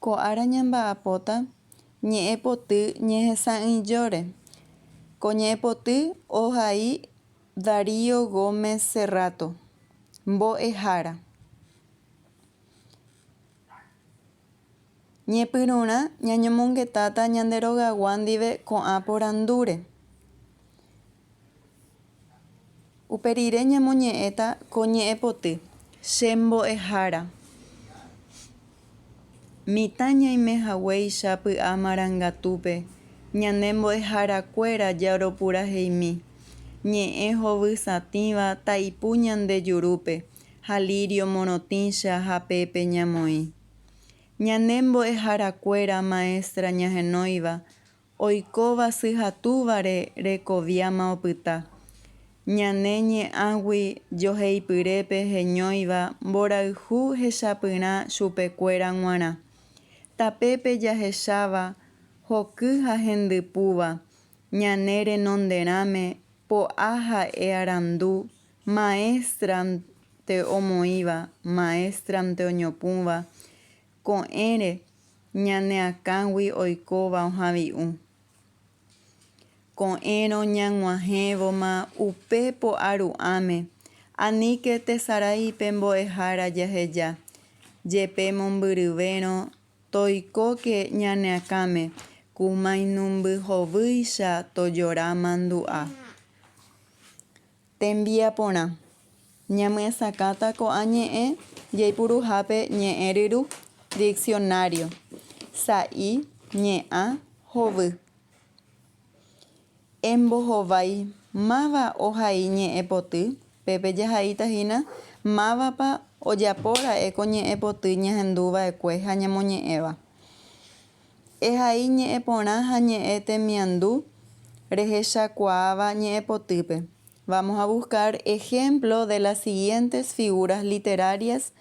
Ko'ára ñamba'apóta ñe'ẽpoty ñehesa'ỹijóre. Ko ñe'ẽpoty ohai Darío Gómez Cerrato. Mbo'ehára. Ñepyrũrã ñañomongetáta ñande rogagua ndive ko'ã porandúre. Uperire ñamoñe'ẽta ko ñe'ẽpoty. Che mbo'ehára. Mitã ñaimehaguéicha py'a Marangatúpe ñane mbo'eharakuéra jaropuraheimi. Ñe'ẽ hovysatĩva taipu ñande jurúpe ha Lirio Morotĩcha ha Pepe Ñamoĩ. Ñane mbo'eharakuéra Maestra ñahenóiva oikóva syhatúvare rekoviáma opyta. Ñane ñe'ãgui joheipyrépe heñóiva mborayhu hechapyrã chupekuéra g̃uarã. Tapépe jahecháva hoky ha hendypúva. Ñane renonderãme po'a ha'e arandu Maéstrante omoĩva, Maéstrante oñopũva. Ko'ẽre ñane akãgui oikóva ohavi'ũ. Ko'ẽrõ ñag̃uahẽvoma upe po'a ru'ãme. Aníke tesaraipe mbo'ehára jaheja. Jepe mombyryvérõ toikóke ñane akãme ku mainumbyhovýicha tojora mandu'a. Tembiaporã. Ñamy'ãsakãta ko'ã ñe'ẽ jaipuruhápe ñe'ẽ ryru. Diccionario. Sa'i, ñe'ã, hovy. Embohovái. Máva ohai ñe'ẽpoty. Pépe jahaítahína mávapa ojapóra'e ko ñe'ẽpoty ñahenduva'ekue ha ñamoñe'ẽva. Ehai ñe'ẽ porã ha ñe'ẽ temiandu rehechakuaáva ñe'ẽpotýpe. Vamos a buscar ejemplo de las siguientes figuras literarias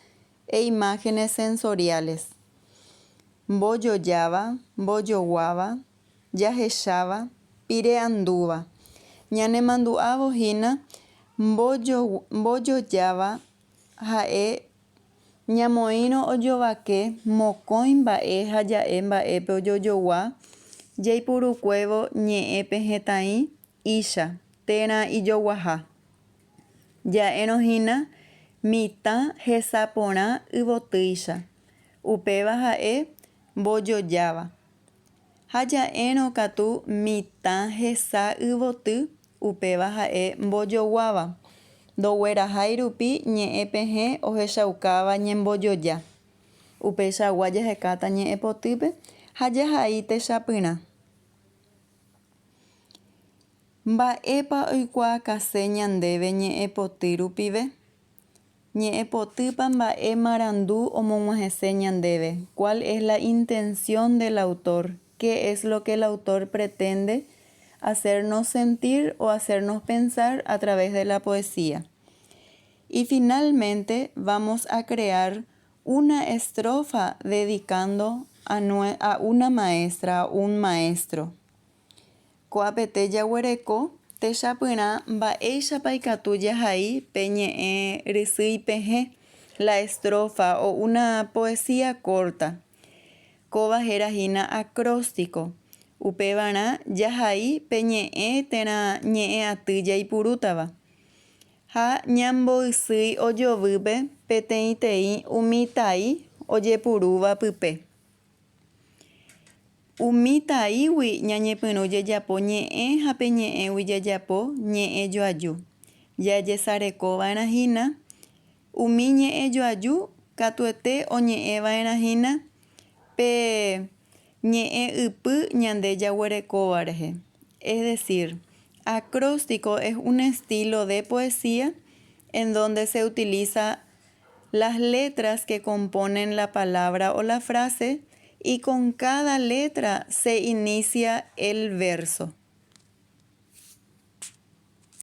e imágenes sensoriales. Mbojojáva, mbojoguáva, jahecháva, pire'andúva. Ñanemandu'ãvohína mbojojáva ha'e ñamoĩrõ ojovake mokõi mba'e ha ja'e mba'épe ojojogua jaipurukuévo ñe'ẽpe hetãi ícha térã ijoguaha. Ja'érohína mitã hesaporã yvotýicha. Upéva ha'e mbojojáva. Ha ja'érõ katu mitã hesa yvoty upéva ha'e mbojoguáva. Ndoguerahái rupi ñe'ẽpehe ohechaukáva ñembojoja. Upeichagua jahekáta ñe'ẽpotýpe ha jahai techapyrã. Mba'épa oikuaakase ñandéve ñe'ẽpoty rupive. Ñe'ẽpotýpa mba'e marandu omog̃uahẽse ñandéve. ¿Cuál es la intención del autor? ¿Qué es lo que el autor pretende hacernos sentir o hacernos pensar a través de la poesía? Y finalmente vamos a crear una estrofa dedicando a una maestra, a un maestro. Ko'ápete jaguereko techapyrã mba'éichapa ikatu jahai pe ñe'ẽ rysýipehe la estrofa o una poesía corta. Kovaherahína acróstico. Upevarã jahai pe ñe'ẽ térã ñe'ẽ aty jaipurútava. Ha ñambo'ysýi ojovýpe peteĩteĩ umi ta'i ojepurúva pype. Umi ta'ígui ñañepyrũ jejapo ñe'ẽ ha pe ñe'ẽgui jejapo ñe'ẽ joaju. Jajesarekova'erãhína umi ñe'ẽ joaju katuete oñe'ẽva'erãhína pe ñe'ẽ ypy ñande jaguerekóva rehe. Es decir, acróstico es un estilo de poesía en donde se utiliza las letras que componen la palabra o la frase y con cada letra se inicia el verso.